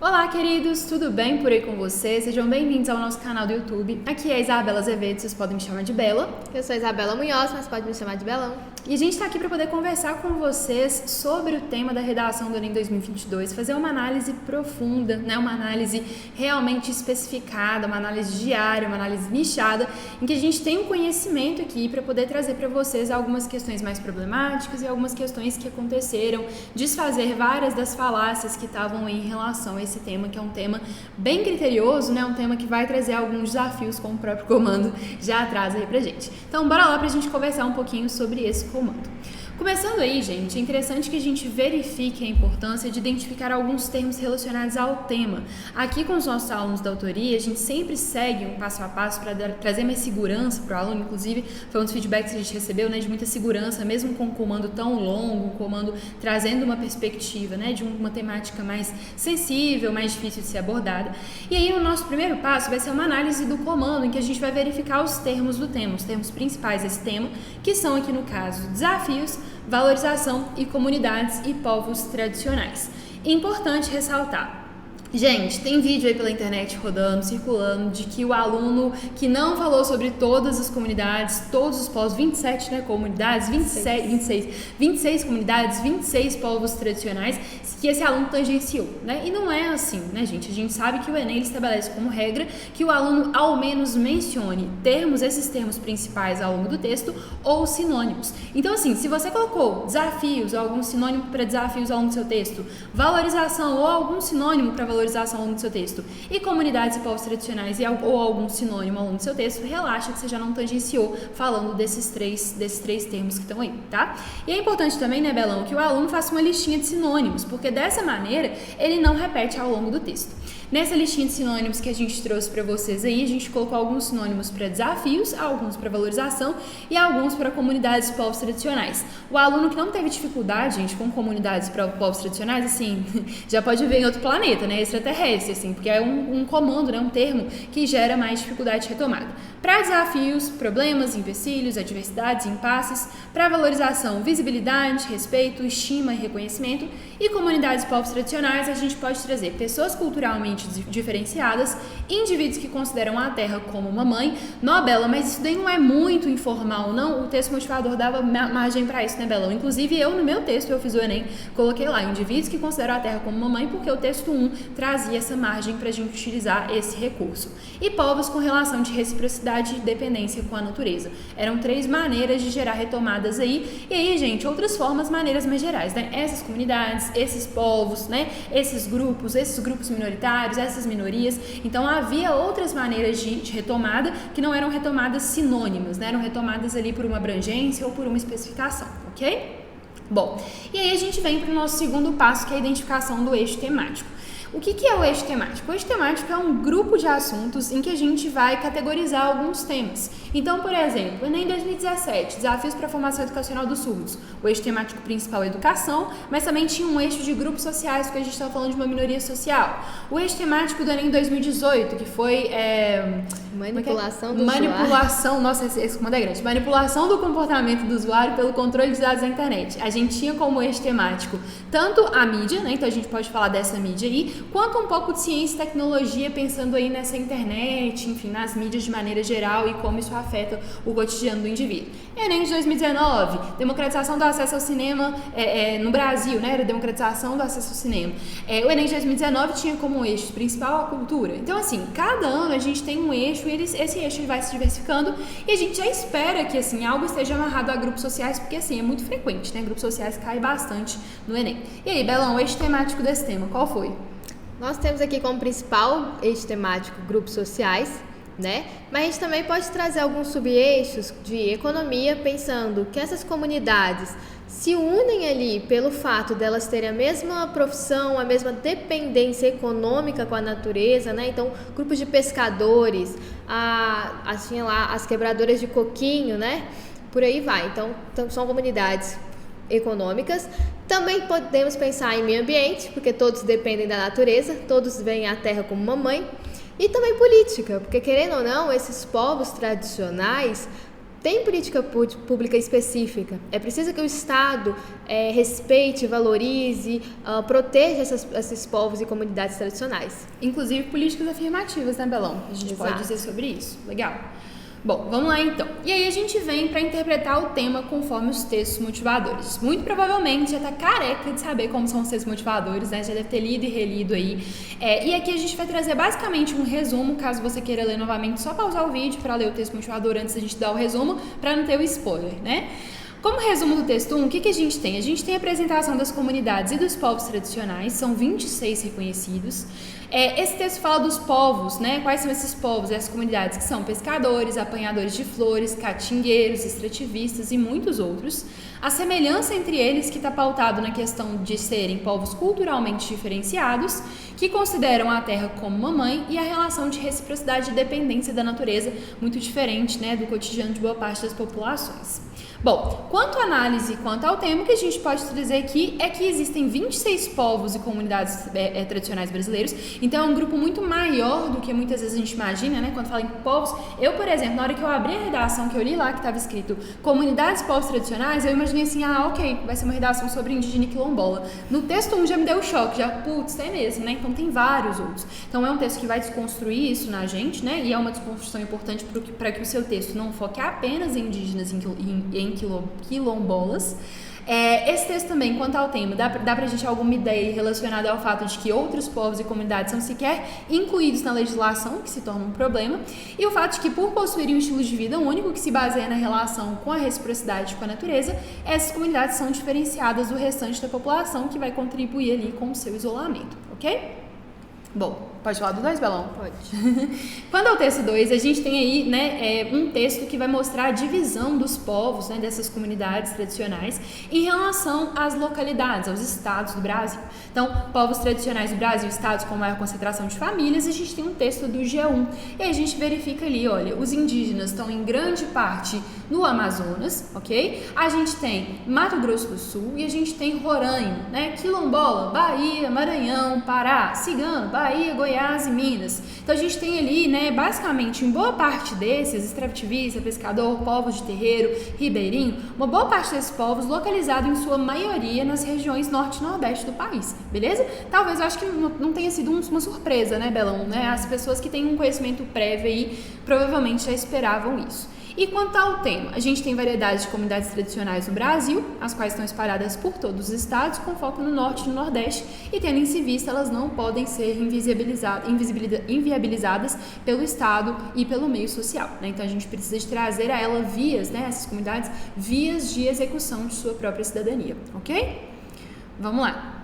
Olá, queridos, tudo bem por aí com vocês? Sejam bem-vindos ao nosso canal do YouTube. Aqui é a Isabela Azevedo, vocês podem me chamar de Bela. Eu sou a Isabela Munhoz, mas pode me chamar de Belão. E a gente está aqui para poder conversar com vocês sobre o tema da redação do Enem 2022, fazer uma análise profunda, né? Uma análise realmente especificada, uma análise diária, uma análise nichada, em que a gente tem um conhecimento aqui para poder trazer para vocês algumas questões mais problemáticas e algumas questões que aconteceram, desfazer várias das falácias que estavam em relação a esse tema, que é um tema bem criterioso, né? Um tema que vai trazer alguns desafios, como o próprio comando já traz aí pra gente. Então, bora lá pra gente conversar um pouquinho sobre esse comando. Começando aí, gente, é interessante que a gente verifique a importância de identificar alguns termos relacionados ao tema. Aqui com os nossos alunos da autoria, a gente sempre segue um passo a passo para trazer mais segurança para o aluno, inclusive foi um dos feedbacks que a gente recebeu, né, de muita segurança, mesmo com um comando tão longo, um comando trazendo uma perspectiva, né, de uma temática mais sensível, mais difícil de ser abordada. E aí o nosso primeiro passo vai ser uma análise do comando, em que a gente vai verificar os termos do tema, os termos principais desse tema, que são aqui no caso desafios, valorização e comunidades e povos tradicionais. Importante ressaltar. Gente, tem vídeo aí pela internet rodando, circulando, de que o aluno que não falou sobre todas as comunidades, todos os povos, 27, né, comunidades, 26 comunidades, 26 povos tradicionais, que esse aluno tangenciou, né? E não é assim, né, gente? A gente sabe que o Enem ele estabelece como regra que o aluno ao menos mencione esses termos principais ao longo do texto ou sinônimos. Então, assim, se você colocou desafios ou algum sinônimo para desafios ao longo do seu texto, valorização ou algum sinônimo para valorização ao longo do seu texto, e comunidades e povos tradicionais ou algum sinônimo ao longo do seu texto, relaxa que você já não tangenciou falando desses três termos que estão aí, tá? E é importante também, né, Belão, que o aluno faça uma listinha de sinônimos, porque dessa maneira ele não repete ao longo do texto. Nessa listinha de sinônimos que a gente trouxe para vocês aí, a gente colocou alguns sinônimos para desafios, alguns para valorização e alguns para comunidades e povos tradicionais. O aluno que não teve dificuldade, gente, com comunidades e povos tradicionais, assim, já pode ver em outro planeta, né, extraterrestre, assim, porque é um comando, né, um termo que gera mais dificuldade de retomada. Para desafios, problemas, empecilhos, adversidades, impasses. Para valorização, visibilidade, respeito, estima e reconhecimento. E comunidades e povos tradicionais, a gente pode trazer pessoas culturalmente diferenciadas, indivíduos que consideram a terra como uma mãe. Não, Bela, mas isso daí não é muito informal, não? O texto motivador dava margem para isso, né, Bela? Inclusive, eu, no meu texto, eu fiz o Enem, coloquei lá, indivíduos que consideram a terra como uma mãe, porque o texto 1 trazia essa margem para a gente utilizar esse recurso. E povos com relação de reciprocidade e dependência com a natureza. Eram 3 maneiras de gerar retomadas aí. E aí, gente, outras formas, maneiras mais gerais, né? Essas comunidades, esses povos, né? Esses grupos minoritários, essas minorias. Então, havia outras maneiras de retomada que não eram retomadas sinônimas, né? Eram retomadas ali por uma abrangência ou por uma especificação, ok? Bom, e aí a gente vem para o nosso segundo passo, que é a identificação do eixo temático. O que é o eixo temático? O eixo temático é um grupo de assuntos em que a gente vai categorizar alguns temas. Então, por exemplo, Enem 2017, desafios para a formação educacional dos surdos. O eixo temático principal é educação, mas também tinha um eixo de grupos sociais, porque a gente estava falando de uma minoria social. O eixo temático do Enem 2018, que foi... Manipulação do usuário. Nossa, esse comando é grande. Manipulação do comportamento do usuário pelo controle de dados da internet. A gente tinha como eixo temático tanto a mídia, né? Então a gente pode falar dessa mídia aí, quanto um pouco de ciência e tecnologia, pensando aí nessa internet, enfim, nas mídias de maneira geral e como isso afeta o cotidiano do indivíduo. Enem de 2019, democratização do acesso ao cinema no Brasil, né? Era democratização do acesso ao cinema. O Enem de 2019 tinha como eixo principal a cultura. Então, assim, cada ano a gente tem um eixo e esse eixo ele vai se diversificando e a gente já espera que, assim, algo esteja amarrado a grupos sociais, porque, assim, é muito frequente, né? Grupos sociais caem bastante no Enem. E aí, Belão, o eixo temático desse tema, qual foi? Nós temos aqui como principal eixo temático grupos sociais, né? Mas a gente também pode trazer alguns subeixos de economia, pensando que essas comunidades se unem ali pelo fato delas terem a mesma profissão, a mesma dependência econômica com a natureza, né? Então, grupos de pescadores, assim lá, as quebradoras de coquinho, né? Por aí vai. Então são comunidades econômicas. Também podemos pensar em meio ambiente, porque todos dependem da natureza, todos veem a terra como uma mãe. E também política, porque querendo ou não, esses povos tradicionais tem política pública específica. É preciso que o Estado respeite, valorize, proteja esses povos e comunidades tradicionais. Inclusive políticas afirmativas, né, Belão? A gente pode dizer sobre isso. Legal. Bom, vamos lá então. E aí a gente vem para interpretar o tema conforme os textos motivadores. Muito provavelmente já está careca de saber como são os textos motivadores, né? Já deve ter lido e relido aí. E aqui a gente vai trazer basicamente um resumo, caso você queira ler novamente, só pausar o vídeo para ler o texto motivador antes da gente dar o resumo, para não ter o spoiler, né? Como resumo do texto 1, o que a gente tem? A gente tem a apresentação das comunidades e dos povos tradicionais, são 26 reconhecidos. Esse texto fala dos povos, né? Quais são esses povos, essas comunidades, que são pescadores, apanhadores de flores, catingueiros, extrativistas e muitos outros. A semelhança entre eles, que está pautado na questão de serem povos culturalmente diferenciados, que consideram a terra como uma mãe, e a relação de reciprocidade e dependência da natureza, muito diferente, né, do cotidiano de boa parte das populações. Bom, quanto à análise e quanto ao tema, o que a gente pode dizer aqui é que existem 26 povos e comunidades tradicionais brasileiros, então é um grupo muito maior do que muitas vezes a gente imagina, né? Quando fala em povos, eu, por exemplo, na hora que eu abri a redação, que eu li lá que estava escrito comunidades e povos tradicionais, eu imaginei assim, ok, vai ser uma redação sobre indígena e quilombola. No texto 1 já me deu o choque, putz, é mesmo, né? Então tem vários outros. Então é um texto que vai desconstruir isso na gente, né? E é uma desconstrução importante para que o seu texto não foque apenas em indígenas e em quilombolas. Esse texto também, quanto ao tema, dá pra gente alguma ideia relacionada ao fato de que outros povos e comunidades são sequer incluídos na legislação, que se torna um problema, e o fato de que, por possuírem um estilo de vida único que se baseia na relação com a reciprocidade com a natureza, essas comunidades são diferenciadas do restante da população, que vai contribuir ali com o seu isolamento, ok? Bom, pode falar do 2, Belão? Pode. Quando ao texto 2, a gente tem aí, né, um texto que vai mostrar a divisão dos povos, né, dessas comunidades tradicionais em relação às localidades, aos estados do Brasil. Então, povos tradicionais do Brasil, estados com maior concentração de famílias, a gente tem um texto do G1. E aí a gente verifica ali, olha, os indígenas estão em grande parte no Amazonas, ok? A gente tem Mato Grosso do Sul e a gente tem Roraima, né? Quilombola, Bahia, Maranhão, Pará, Cigano, Bahia, Goiás e Minas. Então a gente tem ali, né, basicamente, em boa parte desses, extrativista, pescador, povos de terreiro, ribeirinho, uma boa parte desses povos localizado em sua maioria nas regiões norte e nordeste do país, beleza? Talvez eu acho que não tenha sido uma surpresa, né, Belão? Né? As pessoas que têm um conhecimento prévio aí provavelmente já esperavam isso. E quanto ao tema, a gente tem variedades de comunidades tradicionais no Brasil, as quais estão espalhadas por todos os estados, com foco no norte e no nordeste, e tendo em si vista, elas não podem ser inviabilizadas pelo Estado e pelo meio social, né? Então a gente precisa de trazer a ela vias, né, essas comunidades, vias de execução de sua própria cidadania, ok? Vamos lá.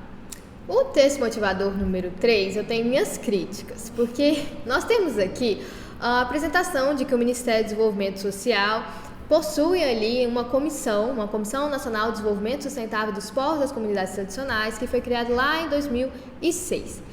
O texto motivador número 3, eu tenho minhas críticas, porque nós temos aqui a apresentação de que o Ministério do Desenvolvimento Social possui ali uma Comissão Nacional de Desenvolvimento Sustentável dos Povos e das Comunidades Tradicionais, que foi criada lá em 2006.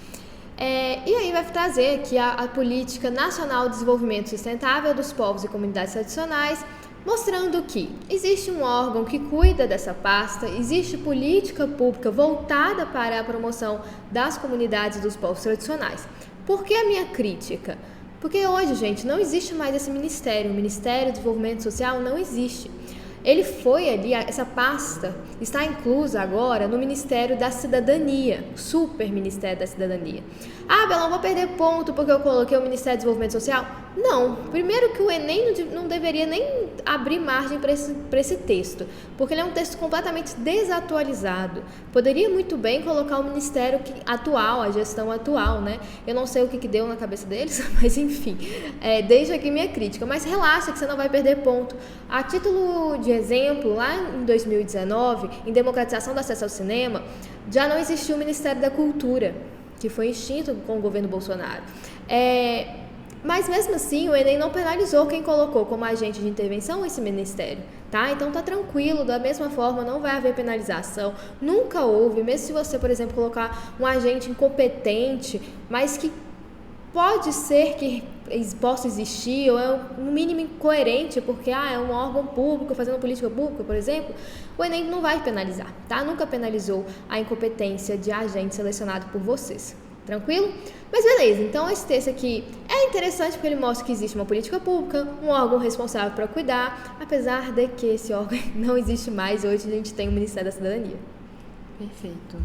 E aí vai trazer aqui a Política Nacional de Desenvolvimento Sustentável dos Povos e Comunidades Tradicionais, mostrando que existe um órgão que cuida dessa pasta, existe política pública voltada para a promoção das comunidades e dos povos tradicionais. Por que a minha crítica? Porque hoje, gente, não existe mais esse ministério, o Ministério do Desenvolvimento Social não existe. Ele foi ali, essa pasta está inclusa agora no Ministério da Cidadania, Super Ministério da Cidadania. Ah, Belão, vou perder ponto porque eu coloquei o Ministério do Desenvolvimento Social? Não, primeiro que o Enem não deveria nem abrir margem para esse texto, porque ele é um texto completamente desatualizado. Poderia muito bem colocar o Ministério atual, a gestão atual, né? Eu não sei o que deu na cabeça deles, mas enfim, deixo aqui minha crítica, mas relaxa que você não vai perder ponto. A título de exemplo, lá em 2019, em democratização do acesso ao cinema, já não existia o Ministério da Cultura, que foi extinto com o governo Bolsonaro. Mas mesmo assim, o Enem não penalizou quem colocou como agente de intervenção esse ministério, tá? Então tá tranquilo, da mesma forma não vai haver penalização, nunca houve, mesmo se você, por exemplo, colocar um agente incompetente, mas que pode ser que possa existir, ou é no mínimo incoerente, porque é um órgão público fazendo política pública, por exemplo, o Enem não vai penalizar, tá? Nunca penalizou a incompetência de agente selecionado por vocês. Tranquilo? Mas beleza, então esse texto aqui é interessante porque ele mostra que existe uma política pública, um órgão responsável para cuidar, apesar de que esse órgão não existe mais, hoje a gente tem o Ministério da Cidadania. Perfeito.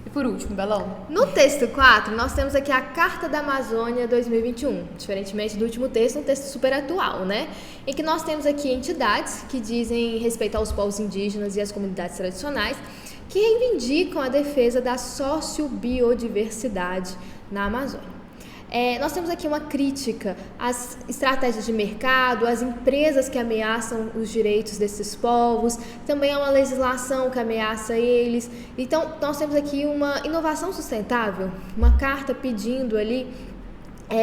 E por último, Belão? No texto 4, nós temos aqui a Carta da Amazônia 2021, diferentemente do último texto, um texto super atual, né? Em que nós temos aqui entidades que dizem respeito aos povos indígenas e às comunidades tradicionais, que reivindicam a defesa da sociobiodiversidade na Amazônia. Nós temos aqui uma crítica às estratégias de mercado, às empresas que ameaçam os direitos desses povos, também há uma legislação que ameaça eles. Então, nós temos aqui uma inovação sustentável, uma carta pedindo ali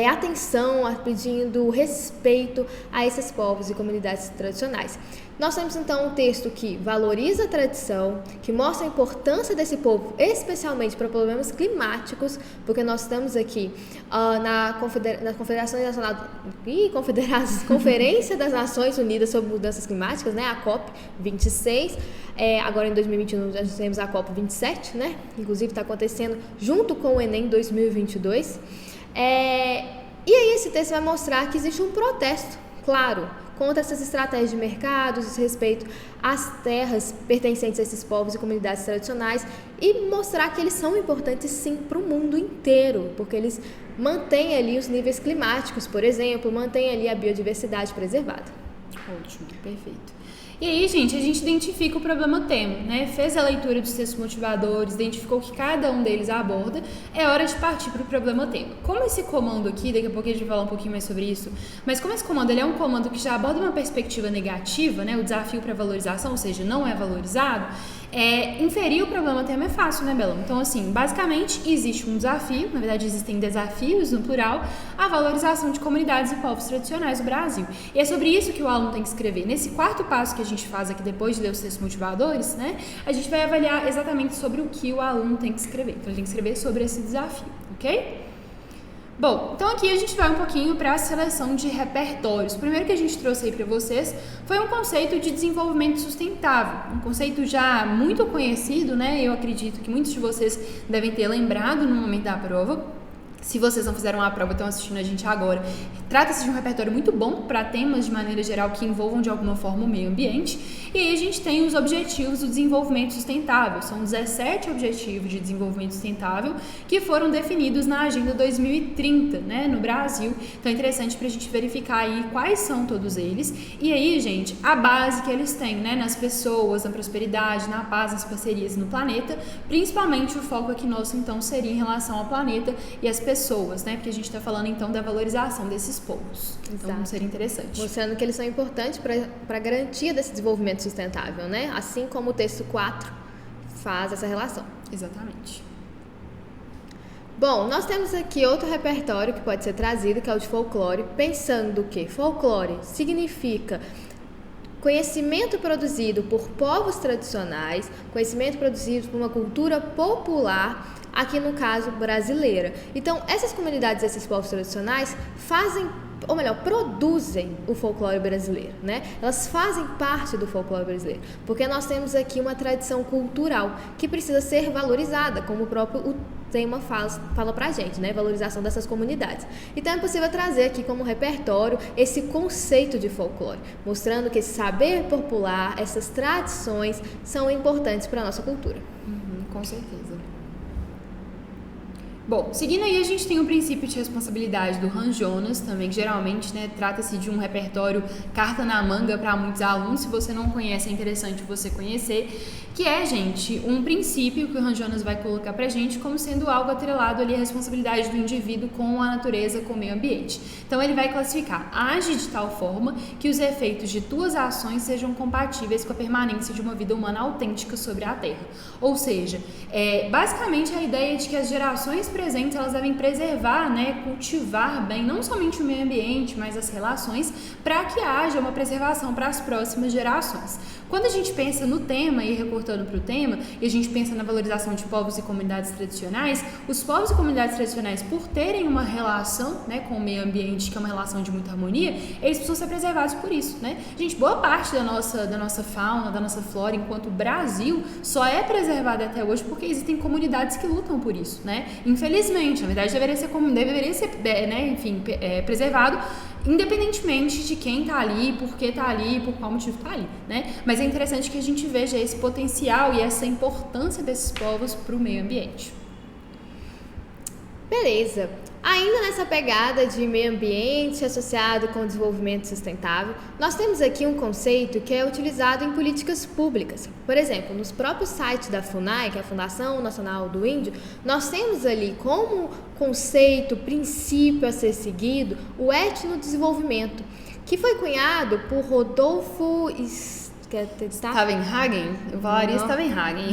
atenção, pedindo respeito a esses povos e comunidades tradicionais. Nós temos então um texto que valoriza a tradição, que mostra a importância desse povo, especialmente para problemas climáticos, porque nós estamos aqui na Confederação Nacional Conferência das Nações Unidas sobre Mudanças Climáticas, né, a COP26. Agora em 2021 nós temos a COP27, né? Inclusive está acontecendo junto com o Enem 2022. E aí esse texto vai mostrar que existe um protesto, claro, contra essas estratégias de mercado, respeito às terras pertencentes a esses povos e comunidades tradicionais, e mostrar que eles são importantes sim para o mundo inteiro, porque eles mantêm ali os níveis climáticos, por exemplo, mantêm ali a biodiversidade preservada. Ótimo, perfeito. E aí, gente, a gente identifica o problema-tema, né? Fez a leitura dos textos motivadores, identificou que cada um deles aborda, é hora de partir para o problema-tema. Como esse comando aqui, daqui a pouco a gente vai falar um pouquinho mais sobre isso, mas como esse comando ele é um comando que já aborda uma perspectiva negativa, né? O desafio para valorização, ou seja, não é valorizado, inferir o problema-tema é fácil, né, Belão? Então, assim, basicamente, existe um desafio, na verdade, existem desafios, no plural, a valorização de comunidades e povos tradicionais do Brasil. E é sobre isso que o aluno tem que escrever. Nesse quarto passo que a gente faz aqui, depois de ler os textos motivadores, né, a gente vai avaliar exatamente sobre o que o aluno tem que escrever. Então, ele tem que escrever sobre esse desafio, ok? Bom, então aqui a gente vai um pouquinho para a seleção de repertórios. O primeiro que a gente trouxe aí para vocês foi um conceito de desenvolvimento sustentável, um conceito já muito conhecido, né? Eu acredito que muitos de vocês devem ter lembrado no momento da prova. Se vocês não fizeram a prova, estão assistindo a gente agora. Trata-se de um repertório muito bom para temas de maneira geral que envolvam de alguma forma o meio ambiente. E aí a gente tem os objetivos do desenvolvimento sustentável. São 17 objetivos de desenvolvimento sustentável que foram definidos na Agenda 2030, né, no Brasil. Então é interessante para a gente verificar aí quais são todos eles. E aí, gente, a base que eles têm, né, nas pessoas, na prosperidade, na paz, nas parcerias e no planeta. Principalmente o foco aqui nosso, então, seria em relação ao planeta e às pessoas, né? Porque a gente está falando então da valorização desses povos. Então, Exato. Seria interessante. Mostrando que eles são importantes para a garantia desse desenvolvimento sustentável, né? Assim como o texto 4 faz essa relação. Exatamente. Bom, nós temos aqui outro repertório que pode ser trazido, que é o de folclore, pensando que folclore significa conhecimento produzido por povos tradicionais, conhecimento produzido por uma cultura popular, aqui no caso brasileira. Então, essas comunidades, esses povos tradicionais produzem o folclore brasileiro, né? Elas fazem parte do folclore brasileiro, porque nós temos aqui uma tradição cultural que precisa ser valorizada, como o próprio tema fala pra gente, né? Valorização dessas comunidades. Então é possível trazer aqui como repertório esse conceito de folclore, mostrando que esse saber popular, essas tradições são importantes para a nossa cultura. Com certeza. Bom, seguindo aí a gente tem o princípio de responsabilidade do Han Jonas também, que geralmente, né, trata-se de um repertório carta na manga para muitos alunos. Se você não conhece, é interessante você conhecer, que é, gente, um princípio que o Han Jonas vai colocar pra gente como sendo algo atrelado ali à responsabilidade do indivíduo com a natureza, com o meio ambiente. Então ele vai classificar: age de tal forma que os efeitos de tuas ações sejam compatíveis com a permanência de uma vida humana autêntica sobre a Terra. Ou seja, basicamente a ideia de que as gerações presentes elas devem preservar, né, cultivar bem não somente o meio ambiente, mas as relações, para que haja uma preservação para as próximas gerações. Quando a gente pensa no tema, e recortando para o tema, e a gente pensa na valorização de povos e comunidades tradicionais, os povos e comunidades tradicionais, por terem uma relação, né, com o meio ambiente, que é uma relação de muita harmonia, eles precisam ser preservados por isso, né? Gente, boa parte da nossa fauna, da nossa flora, enquanto Brasil, só é preservada até hoje porque existem comunidades que lutam por isso, né? Infelizmente, na verdade, deveria ser né, enfim, preservado independentemente de quem tá ali, por que tá ali, por qual motivo tá ali, né? Mas é interessante que a gente veja esse potencial e essa importância desses povos para o meio ambiente. Beleza. Ainda nessa pegada de meio ambiente associado com desenvolvimento sustentável, nós temos aqui um conceito que é utilizado em políticas públicas. Por exemplo, nos próprios sites da FUNAI, que é a Fundação Nacional do Índio, nós temos ali como conceito, princípio a ser seguido, o etnodesenvolvimento, que foi cunhado por Rodolfo Stavenhagen? Eu falaria Stavenhagen.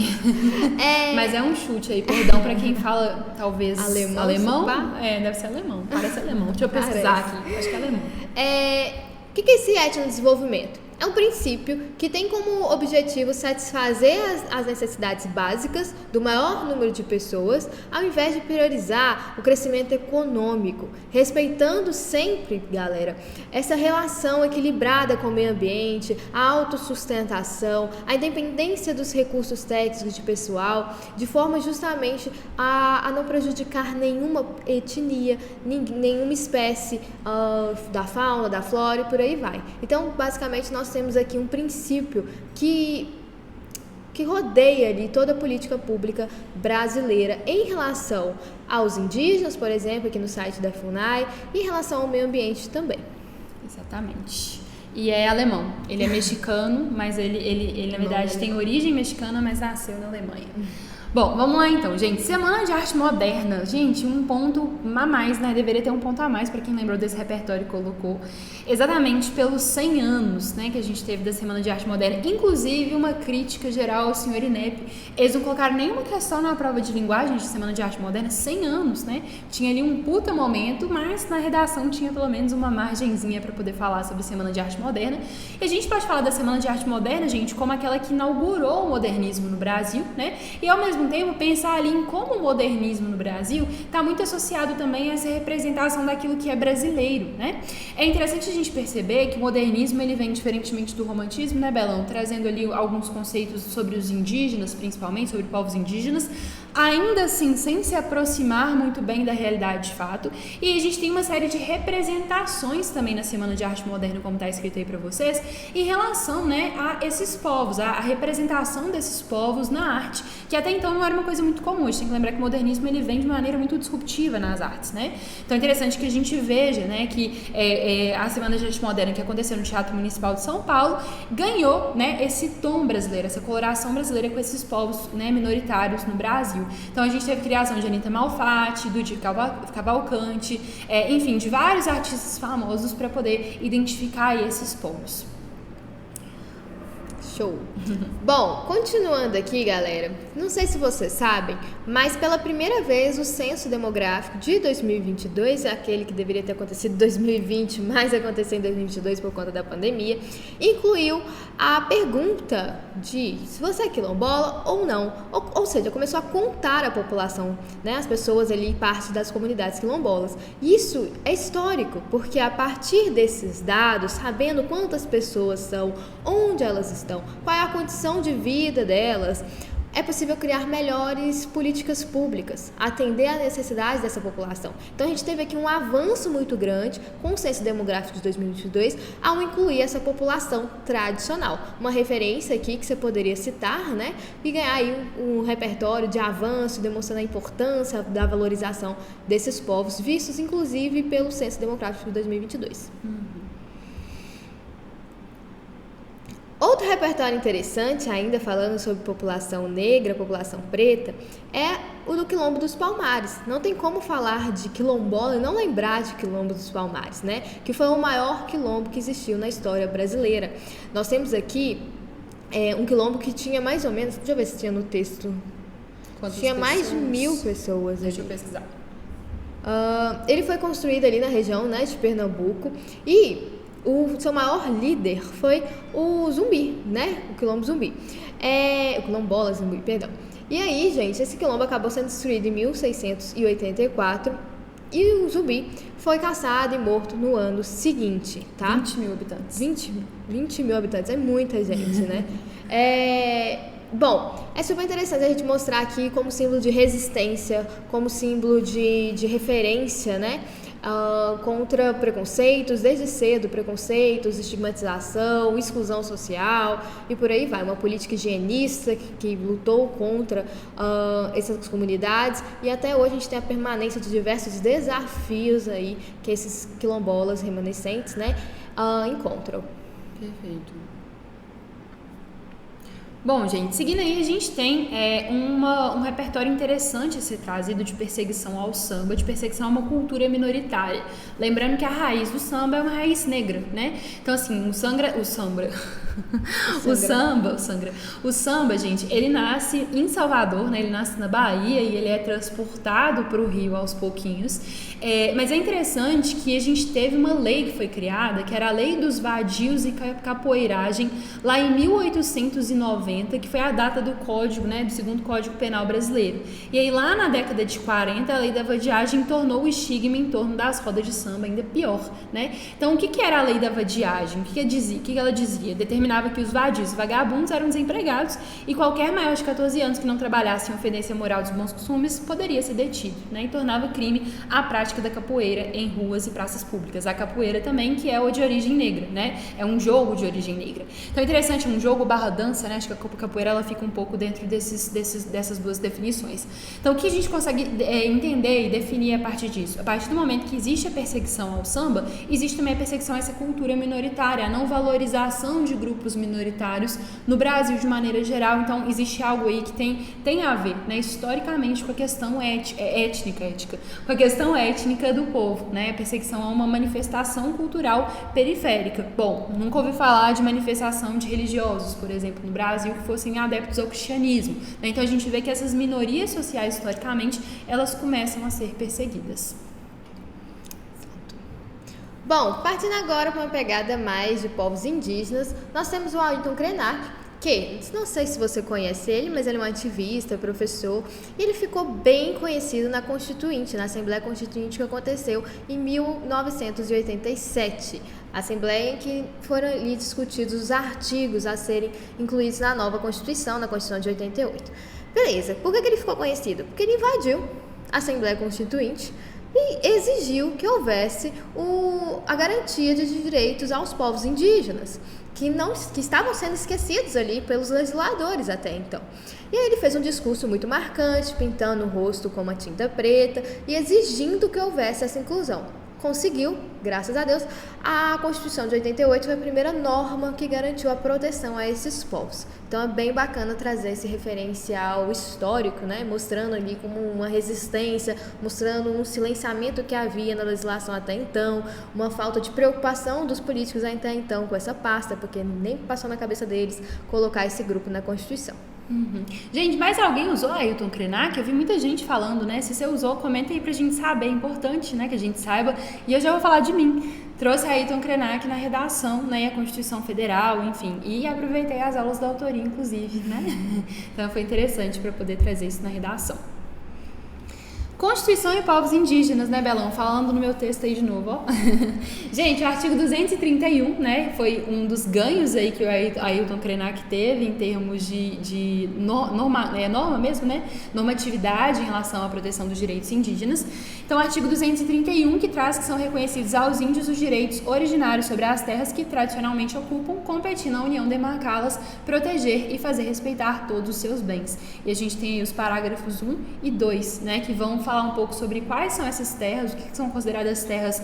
Mas é um chute aí, perdão pra quem fala, talvez, alemão. Deve ser alemão, parece alemão. Deixa eu pesquisar aqui, acho que é alemão. O que é esse etnodesenvolvimento? É um princípio que tem como objetivo satisfazer as necessidades básicas do maior número de pessoas, ao invés de priorizar o crescimento econômico, respeitando sempre, galera, essa relação equilibrada com o meio ambiente, a autossustentação, a independência dos recursos técnicos de pessoal, de forma justamente a não prejudicar nenhuma etnia, nenhuma espécie da fauna, da flora e por aí vai. Então, basicamente, nós temos aqui um princípio que rodeia ali toda a política pública brasileira em relação aos indígenas, por exemplo, aqui no site da FUNAI, e em relação ao meio ambiente também. Exatamente. E é alemão. Ele é mexicano, mas ele na verdade tem origem mexicana, mas nasceu na Alemanha. Bom, vamos lá então, gente. Semana de Arte Moderna. Gente, um ponto a mais, né? Deveria ter um ponto a mais para quem lembrou desse repertório e colocou. Exatamente pelos 100 anos, né, que a gente teve da Semana de Arte Moderna. Inclusive, uma crítica geral ao senhor Inep. Eles não colocaram nenhuma questão na prova de linguagem de Semana de Arte Moderna. 100 anos, né? Tinha ali um puta momento, mas na redação tinha pelo menos uma margenzinha para poder falar sobre Semana de Arte Moderna. E a gente pode falar da Semana de Arte Moderna, gente, como aquela que inaugurou o modernismo no Brasil, né? E ao mesmo tempo pensar ali em como o modernismo no Brasil está muito associado também a essa representação daquilo que é brasileiro, né? É interessante a gente perceber que o modernismo ele vem diferentemente do romantismo, né, Belão? Trazendo ali alguns conceitos sobre os indígenas, principalmente sobre povos indígenas, ainda assim sem se aproximar muito bem da realidade de fato. E a gente tem uma série de representações também na Semana de Arte Moderna, como está escrito aí para vocês, em relação, né, a esses povos, a representação desses povos na arte, que até então não era uma coisa muito comum. A gente tem que lembrar que o modernismo ele vem de maneira muito disruptiva nas artes, né? Então é interessante que a gente veja, né, que a Semana de Arte Moderna que aconteceu no Teatro Municipal de São Paulo ganhou, né, esse tom brasileiro, essa coloração brasileira com esses povos, né, minoritários no Brasil. Então a gente teve criação de Anitta Malfatti, do Di Cavalcante, enfim, de vários artistas famosos para poder identificar esses povos. Show! Bom, continuando aqui, galera, não sei se vocês sabem, mas pela primeira vez o censo demográfico de 2022, aquele que deveria ter acontecido em 2020, mas aconteceu em 2022 por conta da pandemia, incluiu a pergunta de se você é quilombola ou não, ou seja, começou a contar a população, né, as pessoas ali, parte das comunidades quilombolas. Isso é histórico, porque a partir desses dados, sabendo quantas pessoas são, onde elas estão, qual é a condição de vida delas, é possível criar melhores políticas públicas, atender às necessidades dessa população. Então, a gente teve aqui um avanço muito grande com o Censo Demográfico de 2022 ao incluir essa população tradicional. Uma referência aqui que você poderia citar, né? E ganhar aí um repertório de avanço, demonstrando a importância da valorização desses povos, vistos inclusive pelo Censo Demográfico de 2022. Outro repertório interessante, ainda falando sobre população negra, população preta, é o do Quilombo dos Palmares. Não tem como falar de quilombola e não lembrar de Quilombo dos Palmares, né? Que foi o maior quilombo que existiu na história brasileira. Nós temos aqui um quilombo que tinha mais ou menos, deixa eu ver se tinha no texto, tinha mais de 1.000 pessoas. Deixa eu pesquisar. Ele foi construído ali na região, né, de Pernambuco e o seu maior líder foi o Zumbi, né? O Quilombo Zumbi. O Quilombola Zumbi, perdão. E aí, gente, esse quilombo acabou sendo destruído em 1684 e o Zumbi foi caçado e morto no ano seguinte, tá? 20 mil habitantes. 20 mil habitantes, é muita gente, né? Bom, é super interessante a gente mostrar aqui como símbolo de resistência, como símbolo de referência, né? Contra preconceitos, desde cedo, preconceitos, estigmatização, exclusão social e por aí vai. Uma política higienista que lutou contra essas comunidades e até hoje a gente tem a permanência de diversos desafios aí que esses quilombolas remanescentes, né, encontram. Perfeito. Bom, gente, seguindo aí, a gente tem um repertório interessante a ser trazido de perseguição ao samba, de perseguição a uma cultura minoritária. Lembrando que a raiz do samba é uma raiz negra, né? Então, assim, o samba, gente, ele nasce em Salvador, né? Ele nasce na Bahia e ele é transportado para o Rio aos pouquinhos. Mas é interessante que a gente teve uma lei que foi criada, que era a Lei dos Vadios e Capoeiragem, lá em 1890, que foi a data do código, né, do segundo Código Penal brasileiro. E aí lá na década de 40, a Lei da Vadiagem tornou o estigma em torno das rodas de samba ainda pior, né? Então, o que era a Lei da Vadiagem? O que ela dizia? Determinava que os vadios e vagabundos eram desempregados e qualquer maior de 14 anos que não trabalhasse em ofendência moral dos bons costumes poderia ser detido, né? E tornava crime a prática da capoeira em ruas e praças públicas. A capoeira também, que é o de origem negra, né? É um jogo de origem negra. Então, é interessante, um jogo barra dança, né? Acho que a capoeira ela fica um pouco dentro dessas duas definições. Então, o que a gente consegue entender e definir a partir disso? A partir do momento que existe a perseguição ao samba, existe também a perseguição a essa cultura minoritária, a não valorização de grupos minoritários no Brasil de maneira geral. Então, existe algo aí que tem a ver, né, historicamente com a questão étnica, com a questão étnica do povo, né? A perseguição a uma manifestação cultural periférica. Bom, nunca ouvi falar de manifestação de religiosos, por exemplo, no Brasil, que fossem adeptos ao cristianismo, né? Então a gente vê que essas minorias sociais, historicamente, elas começam a ser perseguidas. Bom, partindo agora para uma pegada mais de povos indígenas, nós temos o Ailton Krenak, que, não sei se você conhece ele, mas ele é um ativista, professor, e ele ficou bem conhecido na Constituinte, na Assembleia Constituinte que aconteceu em 1987. Assembleia em que foram ali discutidos os artigos a serem incluídos na nova Constituição, na Constituição de 88. Beleza, por que ele ficou conhecido? Porque ele invadiu a Assembleia Constituinte e exigiu que houvesse a garantia de direitos aos povos indígenas, que estavam sendo esquecidos ali pelos legisladores até então. E aí ele fez um discurso muito marcante, pintando o rosto com uma tinta preta e exigindo que houvesse essa inclusão. Conseguiu, graças a Deus. A Constituição de 88 foi a primeira norma que garantiu a proteção a esses povos. Então é bem bacana trazer esse referencial histórico, né? Mostrando ali como uma resistência, mostrando um silenciamento que havia na legislação até então, uma falta de preocupação dos políticos até então com essa pasta, porque nem passou na cabeça deles colocar esse grupo na Constituição. Uhum. Gente, mais alguém usou Ailton Krenak? Eu vi muita gente falando, né? Se você usou, comenta aí pra gente saber. É importante, né, que a gente saiba. E eu já vou falar de mim. Trouxe Ailton Krenak na redação, né, a Constituição Federal, enfim. E aproveitei as aulas da autoria, inclusive, né? Então foi interessante para poder trazer isso na redação. Constituição e povos indígenas, né, Belão? Falando no meu texto aí de novo, ó. Gente, o artigo 231, né, foi um dos ganhos aí que o Ailton Krenak teve em termos de norma mesmo, né? Normatividade em relação à proteção dos direitos indígenas. Então, o artigo 231, que traz que são reconhecidos aos índios os direitos originários sobre as terras que tradicionalmente ocupam, competindo à União demarcá-las, proteger e fazer respeitar todos os seus bens. E a gente tem aí os parágrafos 1 e 2, né, que vão falar um pouco sobre quais são essas terras, o que são consideradas terras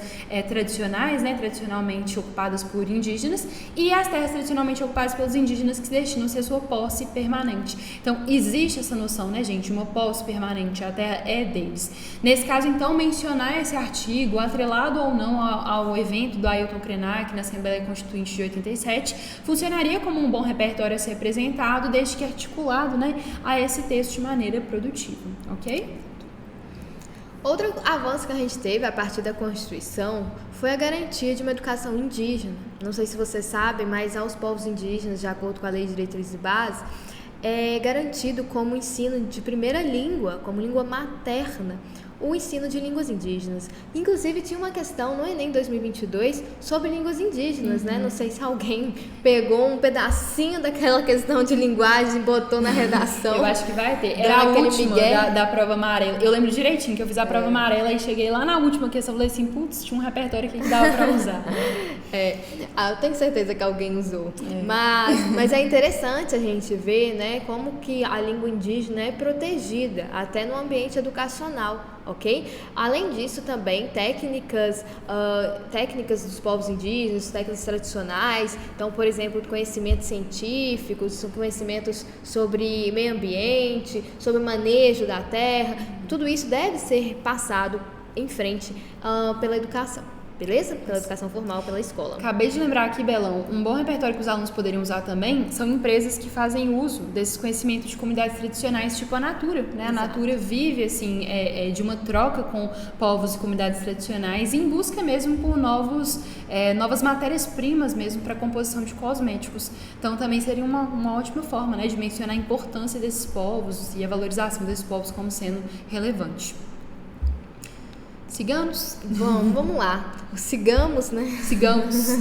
tradicionais, né, tradicionalmente ocupadas por indígenas, e as terras tradicionalmente ocupadas pelos indígenas que destinam-se a sua posse permanente. Então, existe essa noção, né, gente, uma posse permanente, a terra é deles. Nesse caso, então, mencionar esse artigo, atrelado ou não ao evento do Ailton Krenak na Assembleia Constituinte de 87, funcionaria como um bom repertório a ser apresentado, desde que articulado, né, a esse texto de maneira produtiva, ok? Outro avanço que a gente teve a partir da Constituição foi a garantia de uma educação indígena. Não sei se vocês sabem, mas aos povos indígenas, de acordo com a Lei de Diretrizes e Bases, é garantido como ensino de primeira língua, como língua materna, o ensino de línguas indígenas. Inclusive, tinha uma questão no Enem 2022 sobre línguas indígenas, né? Não sei se alguém pegou um pedacinho daquela questão de linguagem e botou na redação. Eu acho que vai ter. Era a última da prova amarela. Eu lembro direitinho que eu fiz a prova amarela e cheguei lá na última questão e falei assim, putz, tinha um repertório aqui que dava pra usar. Eu tenho certeza que alguém usou. Mas é interessante a gente ver, né, como que a língua indígena é protegida, até no ambiente educacional. Ok? Além disso, também técnicas dos povos indígenas, técnicas tradicionais, então, por exemplo, conhecimentos científicos, conhecimentos sobre meio ambiente, sobre manejo da terra, tudo isso deve ser passado em frente pela educação. Beleza? Pela educação formal, pela escola. Acabei de lembrar aqui, Belão, um bom repertório que os alunos poderiam usar também são empresas que fazem uso desses conhecimentos de comunidades tradicionais, tipo a Natura, né? Exato. A Natura vive, assim, de uma troca com povos e comunidades tradicionais em busca mesmo por novas matérias-primas mesmo para a composição de cosméticos. Então, também seria uma ótima forma, né, de mencionar a importância desses povos e a valorização desses povos como sendo relevante. Sigamos? Vamos lá. Sigamos, né? Sigamos.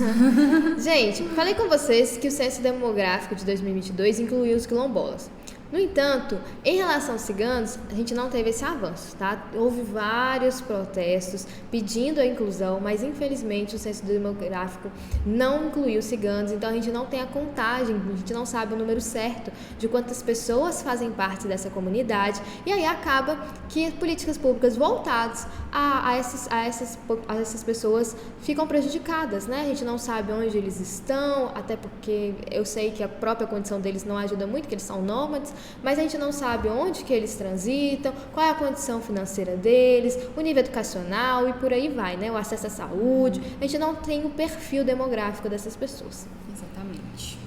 Gente, falei com vocês que o Censo Demográfico de 2022 incluiu os quilombolas. No entanto, em relação aos ciganos, a gente não teve esse avanço, tá? Houve vários protestos pedindo a inclusão, mas infelizmente o censo demográfico não incluiu os ciganos, então a gente não tem a contagem, a gente não sabe o número certo de quantas pessoas fazem parte dessa comunidade, e aí acaba que políticas públicas voltadas a essas pessoas ficam prejudicadas, né? A gente não sabe onde eles estão, até porque eu sei que a própria condição deles não ajuda muito, que eles são nômades, mas a gente não sabe onde que eles transitam, qual é a condição financeira deles, o nível educacional e por aí vai, né? O acesso à saúde. A gente não tem o perfil demográfico dessas pessoas. Exatamente.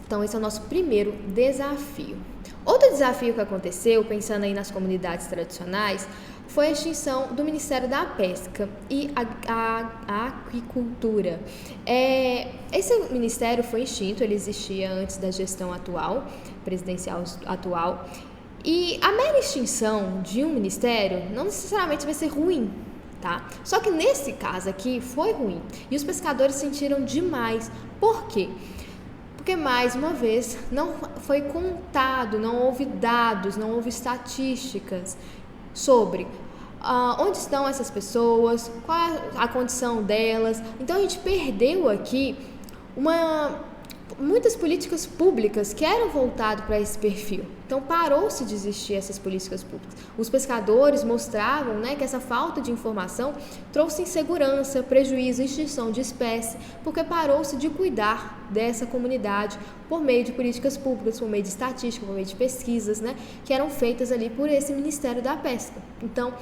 Então, esse é o nosso primeiro desafio. Outro desafio que aconteceu, pensando aí nas comunidades tradicionais, foi a extinção do Ministério da Pesca e a Aquicultura. Esse ministério foi extinto, ele existia antes da gestão atual, presidencial atual, e a mera extinção de um ministério não necessariamente vai ser ruim, tá? Só que nesse caso aqui foi ruim, e os pescadores sentiram demais. Por quê? Porque, mais uma vez, não foi contado, não houve dados, não houve estatísticas sobre onde estão essas pessoas, qual é a condição delas. Então, a gente perdeu aqui muitas políticas públicas que eram voltadas para esse perfil. Então, parou-se de existir essas políticas públicas. Os pescadores mostravam, né, que essa falta de informação trouxe insegurança, prejuízo, extinção de espécie, porque parou-se de cuidar dessa comunidade por meio de políticas públicas, por meio de estatística, por meio de pesquisas, né, que eram feitas ali por esse Ministério da Pesca. Então,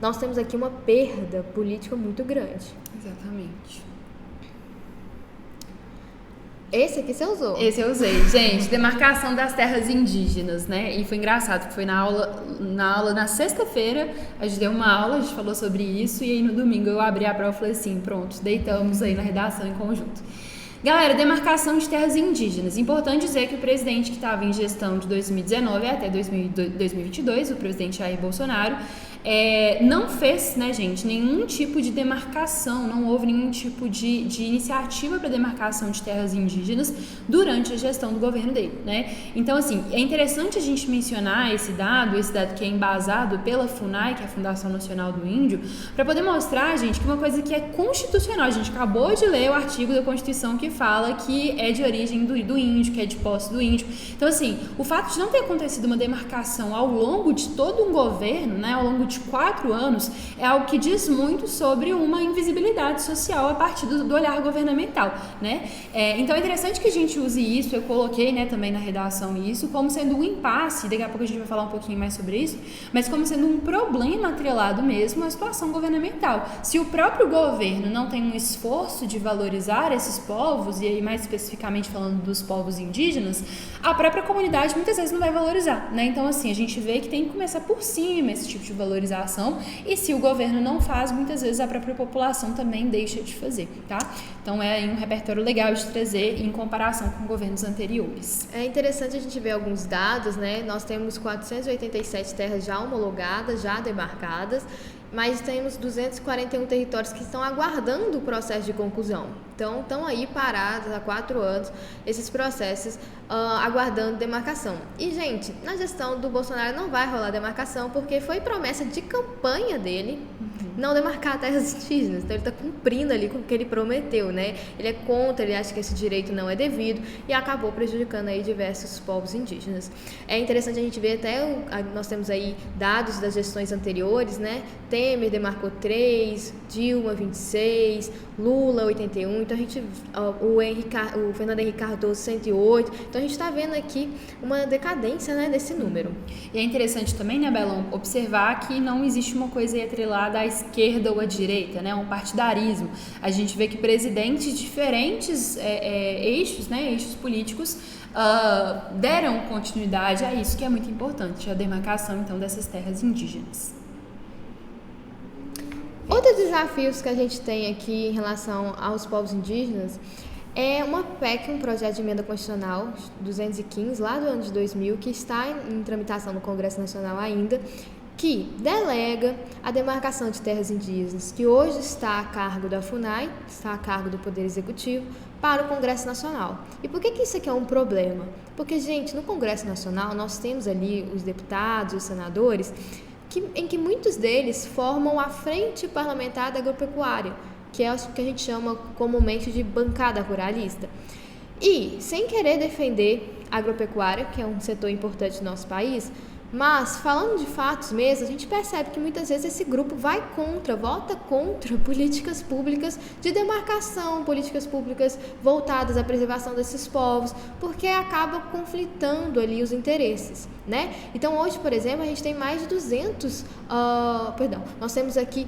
nós temos aqui uma perda política muito grande. Exatamente. Esse aqui você usou? Esse eu usei. Gente, demarcação das terras indígenas, né? E foi engraçado, porque foi na aula na sexta-feira, a gente deu uma aula, a gente falou sobre isso, e aí no domingo eu abri a prova e falei assim, pronto, deitamos aí na redação em conjunto. Galera, demarcação de terras indígenas. Importante dizer que o presidente que estava em gestão de 2019 até 2022, o presidente Jair Bolsonaro, não fez, né, gente, nenhum tipo de demarcação, não houve nenhum tipo de iniciativa para demarcação de terras indígenas durante a gestão do governo dele, né? Então, assim, é interessante a gente mencionar esse dado que é embasado pela FUNAI, que é a Fundação Nacional do Índio, para poder mostrar, gente, que uma coisa que é constitucional, a gente acabou de ler o artigo da Constituição que fala que é de origem do índio, que é de posse do índio. Então, assim, o fato de não ter acontecido uma demarcação ao longo de todo um governo, né, ao longo de 4 anos, é algo que diz muito sobre uma invisibilidade social a partir do olhar governamental, né? Então é interessante que a gente use isso, eu coloquei, né, também na redação isso, como sendo um impasse, daqui a pouco a gente vai falar um pouquinho mais sobre isso, mas como sendo um problema atrelado mesmo à situação governamental. Se o próprio governo não tem um esforço de valorizar esses povos, e aí mais especificamente falando dos povos indígenas, a própria comunidade muitas vezes não vai valorizar, né? Então, assim, a gente vê que tem que começar por cima esse tipo de valorização valorização, e se o governo não faz, muitas vezes a própria população também deixa de fazer, tá? Então é um repertório legal de trazer em comparação com governos anteriores. É interessante a gente ver alguns dados, né? Nós temos 487 terras já homologadas, já demarcadas, mas temos 241 territórios que estão aguardando o processo de conclusão. Então, estão aí parados há 4 anos esses processos aguardando demarcação. E, gente, na gestão do Bolsonaro não vai rolar demarcação, porque foi promessa de campanha dele não demarcar terras indígenas. Então, ele está cumprindo ali com o que ele prometeu, né? Ele é contra, ele acha que esse direito não é devido e acabou prejudicando aí diversos povos indígenas. É interessante a gente ver nós temos aí dados das gestões anteriores, né? Temer demarcou 3, Dilma 26, Lula 81, então a gente, o Fernando Henrique Cardoso 108, então a gente está vendo aqui uma decadência, né, desse número. E é interessante também, né, Belão, observar que não existe uma coisa aí atrelada à esquerda ou à direita, né, um partidarismo. A gente vê que presidentes de diferentes eixos, né, eixos políticos, deram continuidade a isso, que é muito importante, a demarcação, então, dessas terras indígenas. Outros desafios que a gente tem aqui em relação aos povos indígenas é uma PEC, um projeto de emenda constitucional 215, lá do ano de 2000, que está em tramitação no Congresso Nacional ainda, que delega a demarcação de terras indígenas, que hoje está a cargo da FUNAI, está a cargo do Poder Executivo, para o Congresso Nacional. E por que isso aqui é um problema? Porque, gente, no Congresso Nacional nós temos ali os deputados, os senadores, em que muitos deles formam a Frente Parlamentar da Agropecuária, que é o que a gente chama comumente de bancada ruralista. E, sem querer defender a agropecuária, que é um setor importante do nosso país, mas, falando de fatos mesmo, a gente percebe que muitas vezes esse grupo vota contra políticas públicas de demarcação, políticas públicas voltadas à preservação desses povos, porque acaba conflitando ali os interesses, né? Então, hoje, por exemplo, a gente tem mais de 200, nós temos aqui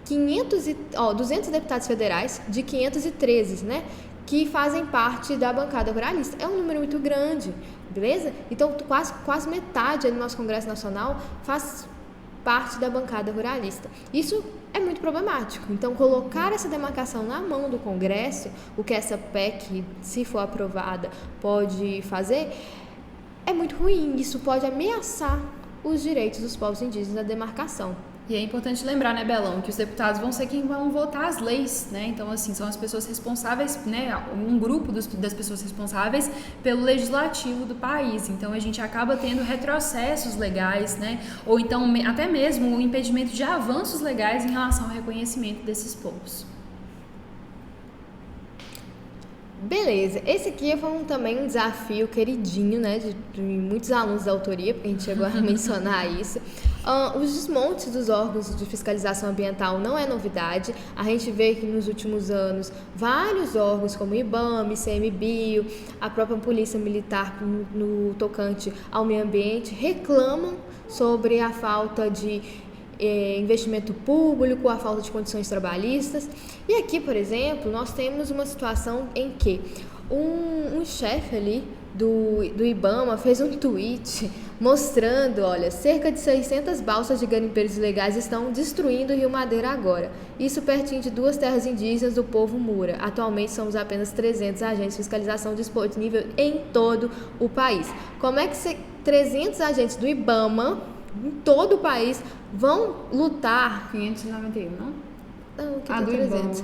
200 deputados federais de 513, né? Que fazem parte da bancada ruralista. É um número muito grande, beleza? Então, quase metade do nosso Congresso Nacional faz parte da bancada ruralista. Isso é muito problemático. Então, colocar essa demarcação na mão do Congresso, o que essa PEC, se for aprovada, pode fazer, é muito ruim. Isso pode ameaçar os direitos dos povos indígenas na demarcação. E é importante lembrar, né, Belão, que os deputados vão ser quem vão votar as leis, né? Então, assim, são as pessoas responsáveis, né, um grupo das pessoas responsáveis pelo legislativo do país. Então, a gente acaba tendo retrocessos legais, né? Ou então, até mesmo o impedimento de avanços legais em relação ao reconhecimento desses povos. Beleza, esse aqui foi também um desafio queridinho, né, de muitos alunos da autoria, porque a gente chegou a mencionar isso. Os desmontes dos órgãos de fiscalização ambiental não é novidade. A gente vê que nos últimos anos vários órgãos como o IBAMA, ICMBio, a própria Polícia Militar no tocante ao meio ambiente reclamam sobre a falta de investimento público, a falta de condições trabalhistas. E aqui, por exemplo, nós temos uma situação em que um chefe ali do IBAMA fez um tweet mostrando, olha, cerca de 600 balsas de garimpeiros ilegais estão destruindo o Rio Madeira agora. Isso pertinho de 2 terras indígenas do povo Mura. Atualmente somos apenas 300 agentes de fiscalização disponíveis em todo o país. Como é que 300 agentes do IBAMA em todo o país vão lutar? 591, não? Não, que do 300.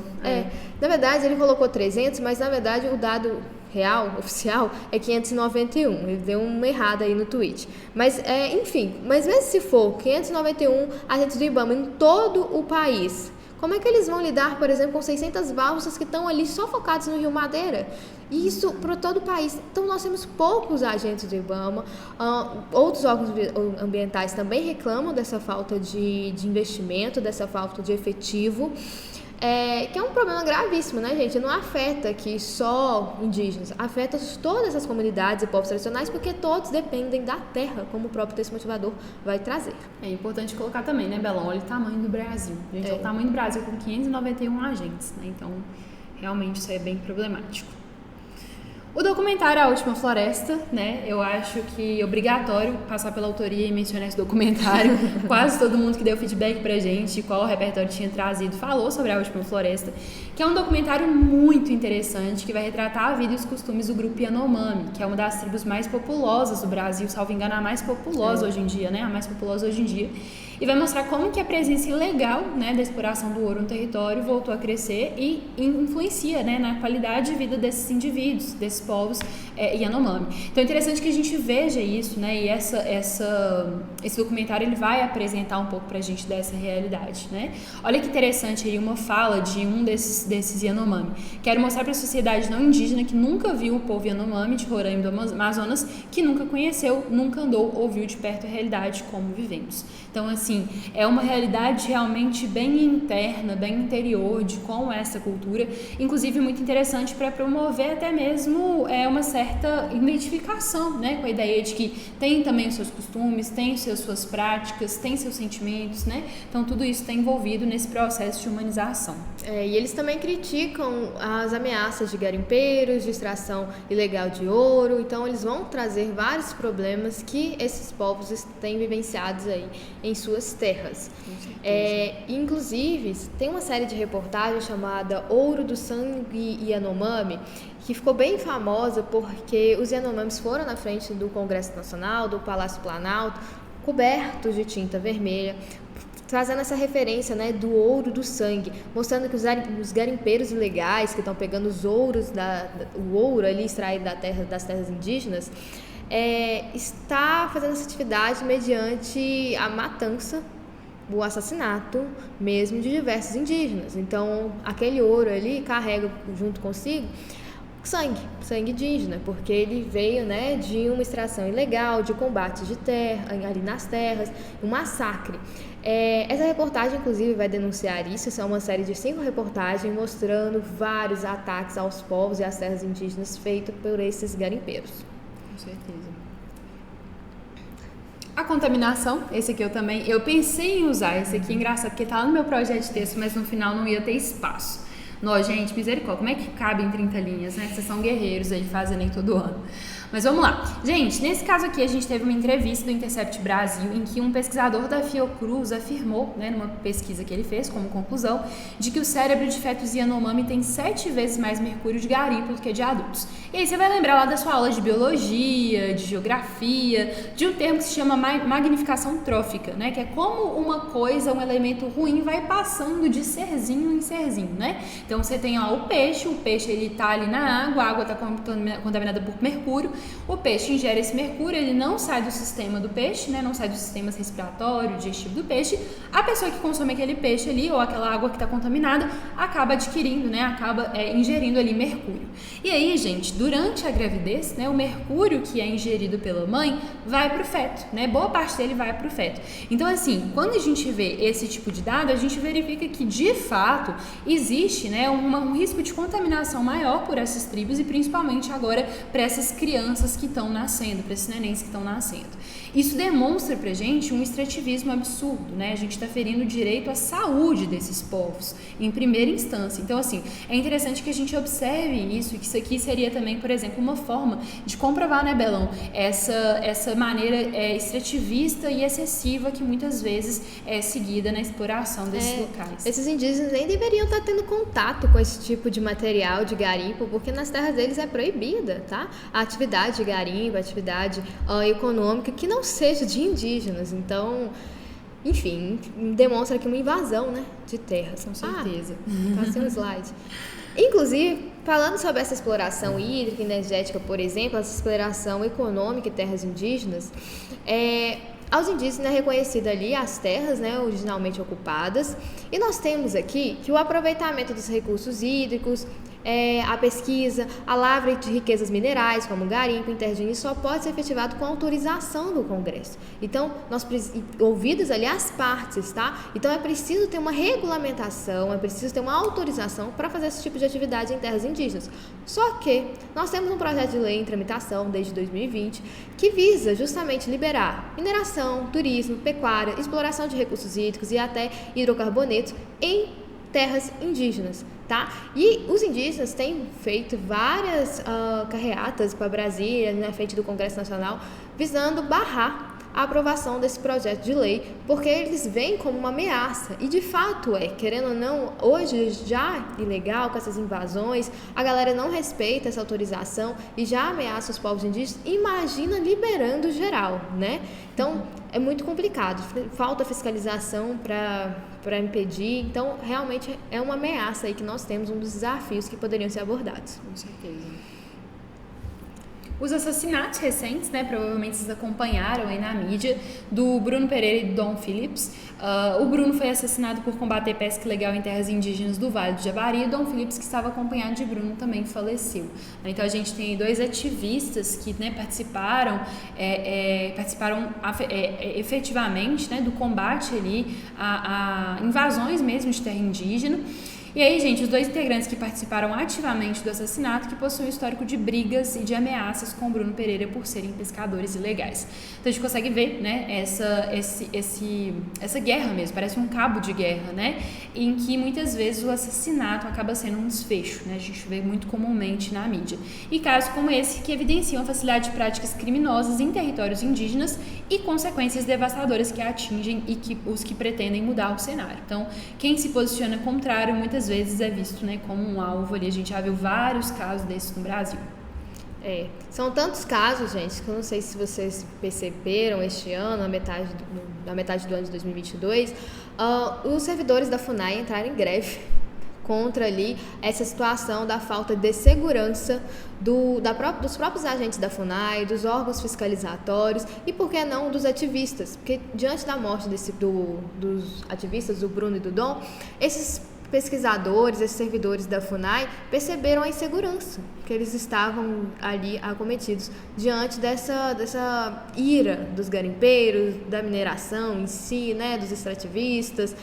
Na verdade, ele colocou 300, mas na verdade o dado real, oficial, é 591. Ele deu uma errada aí no tweet. Mas, enfim, mas mesmo se for 591 agentes do IBAMA em todo o país, como é que eles vão lidar, por exemplo, com 600 balsas que estão ali só focadas no Rio Madeira? E isso para todo o país. Então, nós temos poucos agentes do IBAMA. Outros órgãos ambientais também reclamam dessa falta de investimento, dessa falta de efetivo, que é um problema gravíssimo, né, gente? Não afeta aqui só indígenas, afeta todas as comunidades e povos tradicionais, porque todos dependem da terra, como o próprio texto motivador vai trazer. É importante colocar também, né, Belão? Olha o tamanho do Brasil. Gente, o tamanho do Brasil com 591 agentes, né? Então, realmente isso é bem problemático. O documentário A Última Floresta, né? Eu acho que é obrigatório passar pela autoria e mencionar esse documentário. Quase todo mundo que deu feedback pra gente, qual o repertório tinha trazido, falou sobre A Última Floresta, que é um documentário muito interessante, que vai retratar a vida e os costumes do grupo Yanomami, que é uma das tribos mais populosas do Brasil, salvo engano, a mais populosa hoje em dia, né? A mais populosa hoje em dia. E vai mostrar como que a presença ilegal, né, da exploração do ouro no território voltou a crescer e influencia, né, na qualidade de vida desses indivíduos, desses povos Yanomami. Então é interessante que a gente veja isso, né, e esse documentário ele vai apresentar um pouco pra gente dessa realidade, né. Olha que interessante aí uma fala de um desses Yanomami. Quero mostrar para a sociedade não indígena que nunca viu o povo Yanomami de Roraima do Amazonas, que nunca conheceu, nunca andou ou viu de perto a realidade como vivemos. Então, assim, é uma realidade realmente bem interna, bem interior de como é essa cultura, inclusive muito interessante para promover até mesmo uma certa identificação, né, com a ideia de que tem também os seus costumes, tem as suas práticas, tem seus sentimentos, né? Então, tudo isso está envolvido nesse processo de humanização. E eles também criticam as ameaças de garimpeiros, de extração ilegal de ouro, então eles vão trazer vários problemas que esses povos têm vivenciados aí em suas terras. Inclusive, tem uma série de reportagens chamada Ouro do Sangue Yanomami, que ficou bem famosa porque os Yanomamis foram na frente do Congresso Nacional, do Palácio Planalto, cobertos de tinta vermelha, trazendo essa referência, né, do ouro do sangue, mostrando que os garimpeiros ilegais que estão pegando os ouros, o ouro ali extraído das terras indígenas, está fazendo essa atividade mediante a matança, o assassinato mesmo de diversos indígenas. Então, aquele ouro ali carrega junto consigo sangue indígena, porque ele veio, né, de uma extração ilegal, de combate de terra, ali nas terras, um massacre. Essa reportagem, inclusive, vai denunciar isso. Essa é uma série de 5 reportagens mostrando vários ataques aos povos e às terras indígenas feitos por esses garimpeiros. Com certeza. A contaminação, esse aqui eu pensei em usar esse aqui, engraçado, porque tá lá no meu projeto de texto, mas no final não ia ter espaço. Nós, gente, misericórdia, como é que cabe em 30 linhas, né? Vocês são guerreiros aí, fazendo aí todo ano. Mas vamos lá. Gente, nesse caso aqui a gente teve uma entrevista do Intercept Brasil em que um pesquisador da Fiocruz afirmou, né, numa pesquisa que ele fez como conclusão, de que o cérebro de fetos Yanomami tem 7 vezes mais mercúrio de garimpo do que de adultos. E aí você vai lembrar lá da sua aula de biologia, de geografia, de um termo que se chama magnificação trófica, né, que é como uma coisa, um elemento ruim vai passando de serzinho em serzinho, né? Então você tem lá o peixe ele tá ali na água, a água está contaminada por mercúrio. O peixe ingere esse mercúrio, ele não sai do sistema do peixe, né? Não sai dos sistemas respiratório, digestivo do peixe. A pessoa que consome aquele peixe ali, ou aquela água que está contaminada, acaba adquirindo, né? Acaba ingerindo ali mercúrio. E aí, gente, durante a gravidez, né? O mercúrio que é ingerido pela mãe vai para o feto, né? Boa parte dele vai para o feto. Então, assim, quando a gente vê esse tipo de dado, a gente verifica que, de fato, existe, né? Um risco de contaminação maior por essas tribos e principalmente agora para essas crianças que estão nascendo, para esses nenéns que estão nascendo. Isso demonstra pra gente um extrativismo absurdo, né? A gente está ferindo o direito à saúde desses povos, em primeira instância. Então, assim, é interessante que a gente observe isso, e que isso aqui seria também, por exemplo, uma forma de comprovar, né, Belão, essa maneira extrativista e excessiva que muitas vezes é seguida na exploração desses locais. Esses indígenas nem deveriam estar tendo contato com esse tipo de material de garimpo, porque nas terras deles é proibida, tá? A atividade de garimpo, a atividade econômica que não seja de indígenas. Então, enfim, demonstra aqui uma invasão, né, de terras. Com certeza. Passei um slide. Inclusive, falando sobre essa exploração hídrica, energética, por exemplo, essa exploração econômica em terras indígenas, aos indígenas é reconhecida ali as terras, né, originalmente ocupadas, e nós temos aqui que o aproveitamento dos recursos hídricos, a pesquisa, a lavra de riquezas minerais, como garimpo, interdinis, só pode ser efetivado com autorização do Congresso. Então, ouvidas ali as partes, tá? Então, é preciso ter uma regulamentação, é preciso ter uma autorização para fazer esse tipo de atividade em terras indígenas. Só que nós temos um projeto de lei em tramitação desde 2020 que visa justamente liberar mineração, turismo, pecuária, exploração de recursos hídricos e até hidrocarbonetos em terras indígenas, tá? E os indígenas têm feito várias carreatas para Brasília, na frente do Congresso Nacional, visando barrar a aprovação desse projeto de lei, porque eles veem como uma ameaça, e de fato querendo ou não, hoje já ilegal com essas invasões, a galera não respeita essa autorização e já ameaça os povos indígenas, imagina liberando geral, né? Então, é muito complicado, falta fiscalização para impedir, então realmente é uma ameaça aí que nós temos, um dos desafios que poderiam ser abordados. Com certeza. Os assassinatos recentes, né, provavelmente vocês acompanharam aí na mídia, do Bruno Pereira e do Dom Phillips. O Bruno foi assassinado por combater pesca ilegal em terras indígenas do Vale do Javari, e o Dom Phillips, que estava acompanhado de Bruno, também faleceu. Então a gente tem dois ativistas que, né, participaram efetivamente, né, do combate ali a invasões mesmo de terra indígena. E aí, gente, os dois integrantes que participaram ativamente do assassinato, que possuem um histórico de brigas e de ameaças com o Bruno Pereira por serem pescadores ilegais. Então a gente consegue ver, né, essa guerra mesmo, parece um cabo de guerra, né, em que muitas vezes o assassinato acaba sendo um desfecho, né, a gente vê muito comumente na mídia. E casos como esse que evidenciam a facilidade de práticas criminosas em territórios indígenas e consequências devastadoras que atingem os que pretendem mudar o cenário. Então, quem se posiciona contrário muitas vezes é visto, né, como um alvo ali. A gente já viu vários casos desses no Brasil. São tantos casos, gente, que eu não sei se vocês perceberam este ano, na metade do ano de 2022, os servidores da FUNAI entraram em greve contra ali essa situação da falta de segurança dos próprios agentes da FUNAI, dos órgãos fiscalizatórios e, por que não, dos ativistas. Porque diante da morte dos ativistas, do Bruno e do Dom, esses pesquisadores, esses servidores da FUNAI perceberam a insegurança que eles estavam ali acometidos diante dessa ira dos garimpeiros, da mineração em si, né, dos extrativistas,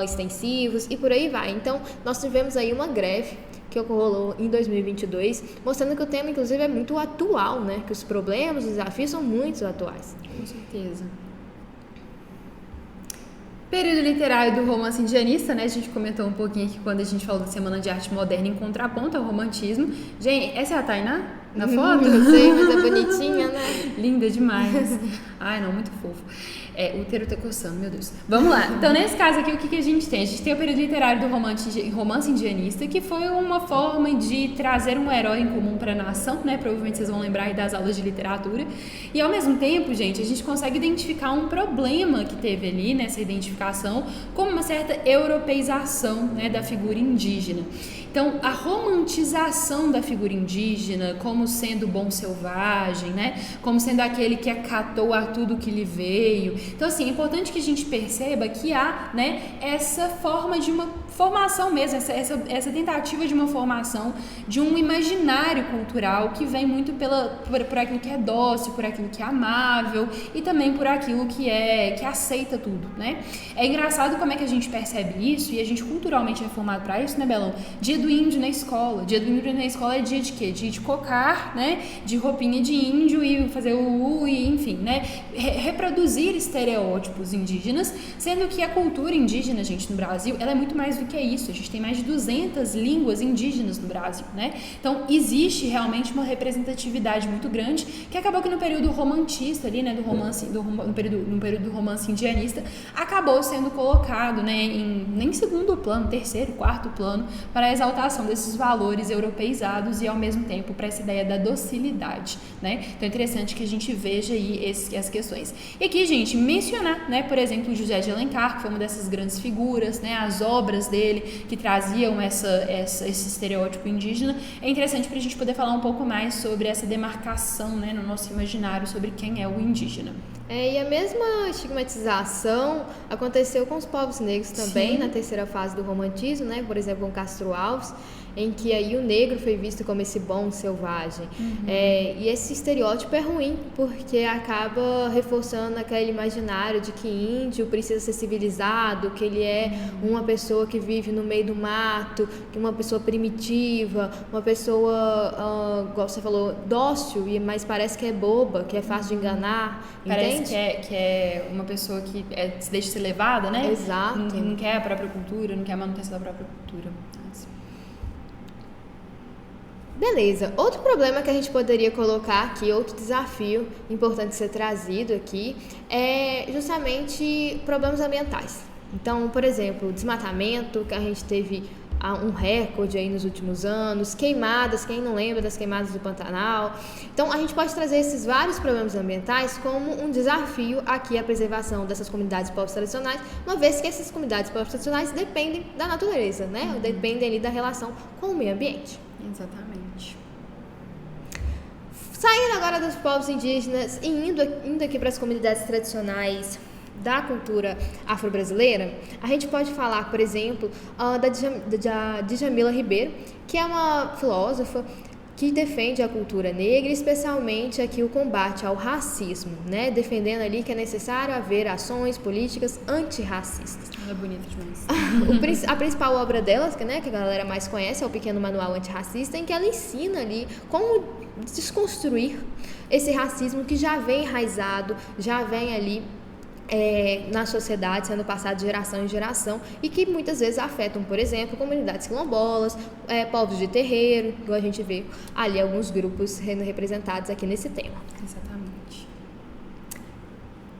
extensivos e por aí vai. Então, nós tivemos aí uma greve que ocorreu em 2022, mostrando que o tema, inclusive, é muito atual, né, que os problemas, os desafios são muito atuais. Com certeza. Período literário do romance indianista, né? A gente comentou um pouquinho aqui quando a gente falou da Semana de Arte Moderna em contraponto ao romantismo. Gente, essa é a Tainá na foto? Não sei, mas é bonitinha, né? Linda demais. Ai, não, muito fofo. O útero tá coçando, meu Deus. Vamos lá. Então, nesse caso aqui, o que a gente tem? A gente tem o período literário do romance indianista, que foi uma forma de trazer um herói em comum para a nação, né? Provavelmente vocês vão lembrar aí das aulas de literatura. E, ao mesmo tempo, gente, a gente consegue identificar um problema que teve ali, nessa identificação, como uma certa europeização, né, da figura indígena. Então, a romantização da figura indígena como sendo bom selvagem, né? Como sendo aquele que acatou a tudo que lhe veio. Então, assim, é importante que a gente perceba que há, né, essa forma de uma formação mesmo, essa tentativa de uma formação de um imaginário cultural que vem muito por aquilo que é dócil, por aquilo que é amável e também por aquilo que aceita tudo, né? É engraçado como é que a gente percebe isso e a gente culturalmente é formado para isso, né, Belão? Dia do índio na escola. Dia do índio na escola é dia de quê? Dia de cocar, né? De roupinha de índio e fazer o e enfim, né? Reproduzir estereótipos indígenas, sendo que a cultura indígena, gente, no Brasil, ela é muito mais do que isso. A gente tem mais de 200 línguas indígenas no Brasil, né? Então, existe realmente uma representatividade muito grande que acabou que no período romantista ali, né, no período do romance indianista, acabou sendo colocado, né, em segundo plano, terceiro, quarto plano, para a exaltação desses valores europeizados e, ao mesmo tempo, para essa ideia da docilidade, né? Então, é interessante que a gente veja aí as questões. E aqui, gente, mencionar, né, por exemplo, José de Alencar, que foi uma dessas grandes figuras, né, as obras dele que traziam esse estereótipo indígena. É interessante para a gente poder falar um pouco mais sobre essa demarcação, né, no nosso imaginário sobre quem é o indígena. E a mesma estigmatização aconteceu com os povos negros também. Sim. Na terceira fase do romantismo, né? Por exemplo, com Castro Alves, em que aí o negro foi visto como esse bom selvagem. E esse estereótipo é ruim, porque acaba reforçando aquele imaginário de que índio precisa ser civilizado, que ele é uma pessoa que vive no meio do mato, que uma pessoa primitiva, uma pessoa, igual você falou, dócil, mas parece que é boba, que é fácil de enganar, entende? Exatamente. que é uma pessoa que se deixa ser levada, né? Exato. Não quer a própria cultura, não quer a manutenção da própria cultura. Beleza. Outro problema que a gente poderia colocar aqui, outro desafio importante ser trazido aqui, é justamente problemas ambientais. Então, por exemplo, desmatamento, que a gente teve um recorde aí nos últimos anos, queimadas, quem não lembra das queimadas do Pantanal. Então, a gente pode trazer esses vários problemas ambientais como um desafio aqui à preservação dessas comunidades povos tradicionais, uma vez que essas comunidades povos tradicionais dependem da natureza, né? Dependem ali da relação com o meio ambiente. Exatamente. Saindo agora dos povos indígenas e indo aqui para as comunidades tradicionais da cultura afro-brasileira, a gente pode falar, por exemplo, da Djamila Ribeiro, que é uma filósofa que defende a cultura negra, especialmente aqui o combate ao racismo, né? Defendendo ali que é necessário haver ações políticas antirracistas. Ela é bonita demais. A principal obra dela, né, que a galera mais conhece, é o Pequeno Manual Antirracista, em que ela ensina ali como desconstruir esse racismo que já vem enraizado, já vem ali na sociedade, sendo passado de geração em geração e que muitas vezes afetam, por exemplo, comunidades quilombolas, povos de terreiro, igual a gente vê ali alguns grupos sendo representados aqui nesse tema. Exatamente.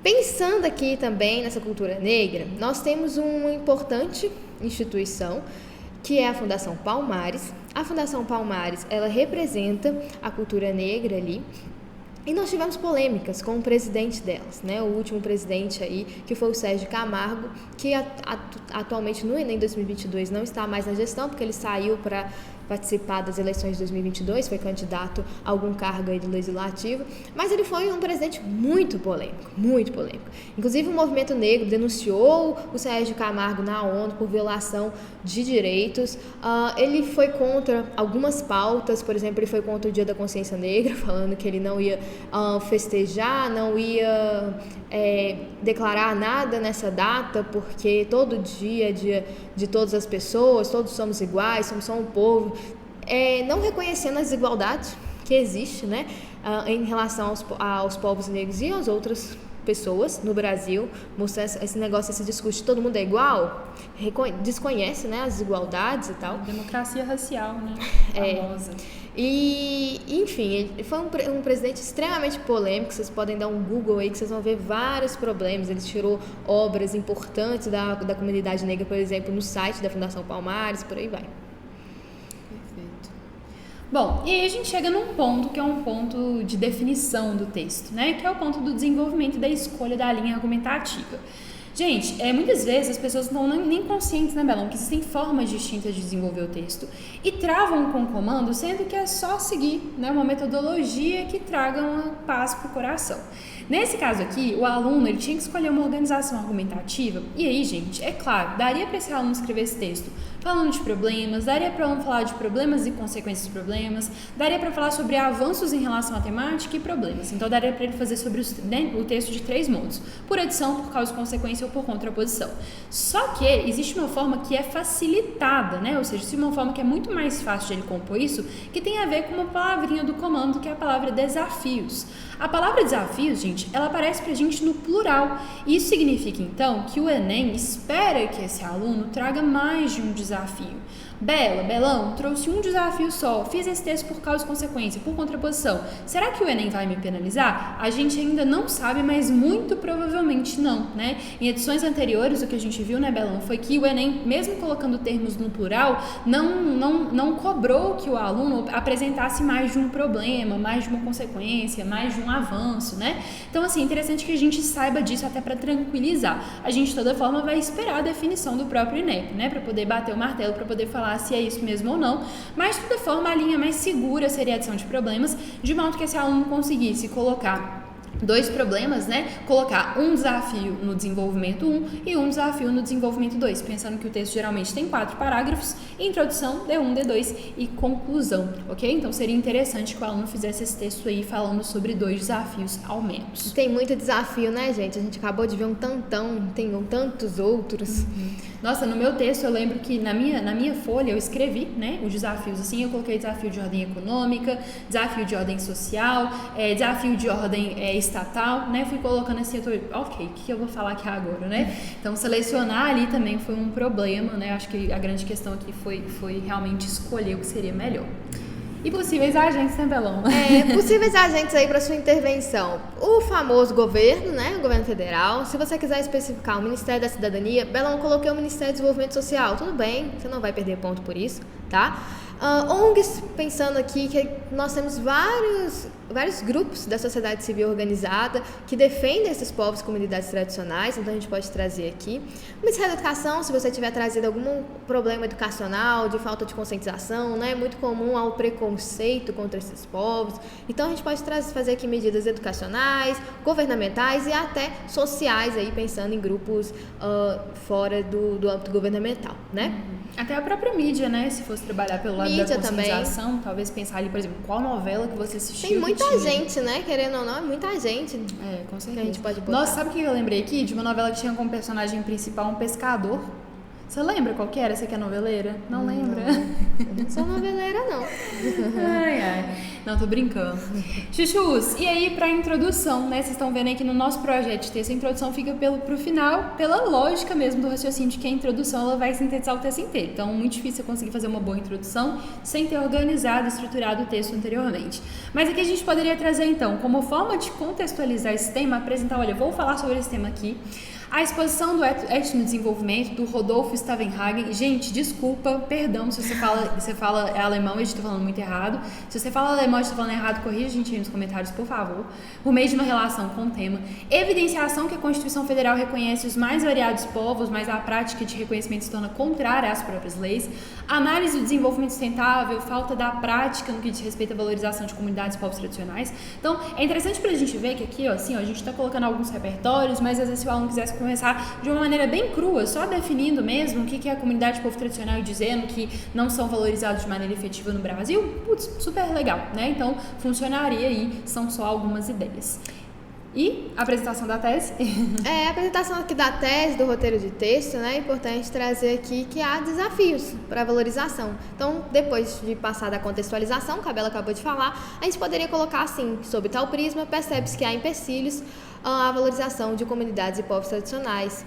Pensando aqui também nessa cultura negra, nós temos uma importante instituição que é a Fundação Palmares. A Fundação Palmares, ela representa a cultura negra ali. E nós tivemos polêmicas com o presidente delas, né? O último presidente aí, que foi o Sérgio Camargo, que atualmente no Enem 2022 não está mais na gestão, porque ele saiu para participar das eleições de 2022, foi candidato a algum cargo aí do legislativo, mas ele foi um presidente muito polêmico, muito polêmico. Inclusive o movimento negro denunciou o Sérgio Camargo na ONU por violação de direitos. Ele foi contra algumas pautas, por exemplo, ele foi contra o Dia da Consciência Negra, falando que ele não ia festejar, não ia declarar nada nessa data, porque todo dia é dia de todas as pessoas, todos somos iguais, somos só um povo, não reconhecendo as desigualdades que existem, né, em relação aos povos negros e às outras pessoas no Brasil, mostrando esse negócio, esse discurso de todo mundo é igual, desconhece, né, as desigualdades e tal. Democracia racial, né, famosa. E, enfim, ele foi um presidente extremamente polêmico. Vocês podem dar um Google aí que vocês vão ver vários problemas. Ele tirou obras importantes da comunidade negra, por exemplo, no site da Fundação Palmares, por aí vai. Perfeito. Bom, e aí a gente chega num ponto que é um ponto de definição do texto, né? Que é o ponto do desenvolvimento da escolha da linha argumentativa. Gente, muitas vezes as pessoas não estão nem conscientes, né, Belão, que existem formas distintas de desenvolver o texto e travam com o comando, sendo que é só seguir, né, uma metodologia que traga uma paz para o coração. Nesse caso aqui, o aluno ele tinha que escolher uma organização argumentativa e aí, gente, é claro, daria para esse aluno escrever esse texto falando de problemas, daria para o aluno falar de problemas e consequências dos problemas, daria para falar sobre avanços em relação à temática e problemas. Então, daria para ele fazer sobre o texto de 3 modos: por adição, por causa de consequência ou por contraposição. Só que existe uma forma que é facilitada, né? Ou seja, uma forma que é muito mais fácil de ele compor isso, que tem a ver com uma palavrinha do comando, que é a palavra desafios. A palavra desafios, gente, ela aparece pra gente no plural. Isso significa, então, que o Enem espera que esse aluno traga mais de um desafio. Belão, trouxe um desafio só, fiz esse texto por causa e consequência, por contraposição. Será que o Enem vai me penalizar? A gente ainda não sabe, mas muito provavelmente não, né? Em edições anteriores, o que a gente viu, né, Belão, foi que o Enem, mesmo colocando termos no plural, não cobrou que o aluno apresentasse mais de um problema, mais de uma consequência, mais de um avanço, né? Então, assim, é interessante que a gente saiba disso até para tranquilizar. A gente, de toda forma, vai esperar a definição do próprio INEP, né, para poder bater o martelo, para poder falar se é isso mesmo ou não, mas de toda forma a linha mais segura seria a adição de problemas, de modo que esse aluno conseguisse colocar 2 problemas, né? Colocar um desafio no desenvolvimento 1 e um desafio no desenvolvimento 2, pensando que o texto geralmente tem 4 parágrafos: introdução, D1, D2 e conclusão, ok? Então seria interessante que o aluno fizesse esse texto aí falando sobre 2 desafios ao menos. Tem muito desafio, né, gente? A gente acabou de ver um tantão, tem tantos outros. Nossa, no meu texto eu lembro que na minha folha eu escrevi, né, os desafios assim, eu coloquei desafio de ordem econômica, desafio de ordem social, desafio de ordem estatal, né? Fui colocando esse setor, ok, o que eu vou falar aqui agora, né? Então, selecionar ali também foi um problema, né? Acho que a grande questão aqui foi realmente escolher o que seria melhor. E possíveis agentes, né, Belão? Possíveis agentes aí para sua intervenção. O famoso governo, né, o governo federal. Se você quiser especificar o Ministério da Cidadania, Belão, eu coloquei o Ministério do Desenvolvimento Social. Tudo bem, você não vai perder ponto por isso, tá? ONGs, pensando aqui que nós temos vários grupos da sociedade civil organizada que defendem esses povos e comunidades tradicionais, então a gente pode trazer aqui. O Ministério da Educação, se você tiver trazido algum problema educacional, de falta de conscientização, né, é muito comum ao preconceito contra esses povos, então a gente pode fazer aqui medidas educacionais, governamentais e até sociais, aí, pensando em grupos fora do âmbito governamental, né? Até a própria mídia, né? Se fosse trabalhar pelo lado da conscientização, também. Talvez pensar ali, por exemplo, qual novela que você assistiu. Tem muita gente, né? Querendo ou não, é muita gente. Com certeza. Que a gente pode botar. Nossa, sabe o que eu lembrei aqui? De uma novela que tinha como personagem principal um pescador. Você lembra qual que era? Você que é noveleira? Não lembra? Não sou noveleira, não. Ai. Não, tô brincando. Chuchus, e aí pra introdução, né? Vocês estão vendo aí que no nosso projeto de texto, a introdução fica pro final, pela lógica mesmo do raciocínio de que a introdução ela vai sintetizar o texto inteiro. Então, muito difícil eu conseguir fazer uma boa introdução sem ter organizado e estruturado o texto anteriormente. Mas aqui a gente poderia trazer, então, como forma de contextualizar esse tema, apresentar, olha, vou falar sobre esse tema aqui. A exposição do etnodesenvolvimento do Rodolfo Stavenhagen. Gente, desculpa, perdão se você fala alemão e a gente está falando muito errado. Se você fala alemão e está falando errado, corrija a gente aí nos comentários, por favor. Por meio de uma relação com o tema. Evidenciação que a Constituição Federal reconhece os mais variados povos, mas a prática de reconhecimento se torna contrária às próprias leis. Análise do desenvolvimento sustentável, falta da prática no que diz respeito à valorização de comunidades e povos tradicionais. Então, é interessante pra gente ver que aqui, ó, assim, ó, a gente está colocando alguns repertórios, mas às vezes se o aluno quisesse começar de uma maneira bem crua, só definindo mesmo o que é a comunidade de povo tradicional e dizendo que não são valorizados de maneira efetiva no Brasil, putz, super legal, né? Então, funcionaria aí, são só algumas ideias. E a apresentação da tese? A apresentação aqui da tese, do roteiro de texto, né? É importante trazer aqui que há desafios para a valorização. Então, depois de passar da contextualização, que a Bela acabou de falar, a gente poderia colocar assim, sob tal prisma, percebe-se que há empecilhos à valorização de comunidades e povos tradicionais.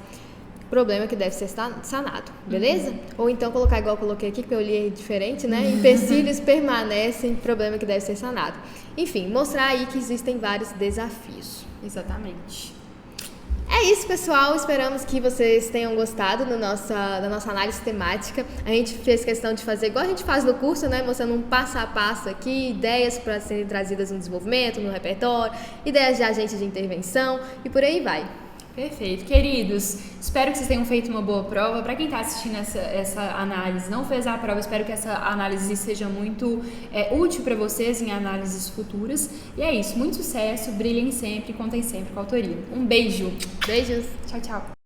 Problema que deve ser sanado, beleza? Ou então colocar igual eu coloquei aqui, que eu li diferente, né? Empecilhos permanecem, problema que deve ser sanado. Enfim, mostrar aí que existem vários desafios. Exatamente. É isso, pessoal. Esperamos que vocês tenham gostado da nossa análise temática. A gente fez questão de fazer igual a gente faz no curso, né? Mostrando um passo a passo aqui, ideias para serem trazidas no desenvolvimento, no repertório, ideias de agente de intervenção e por aí vai. Perfeito. Queridos, espero que vocês tenham feito uma boa prova. Para quem está assistindo essa análise, não fez a prova, espero que essa análise seja muito útil para vocês em análises futuras. E é isso. Muito sucesso, brilhem sempre, contem sempre com a autoria. Um beijo. Beijos. Tchau, tchau.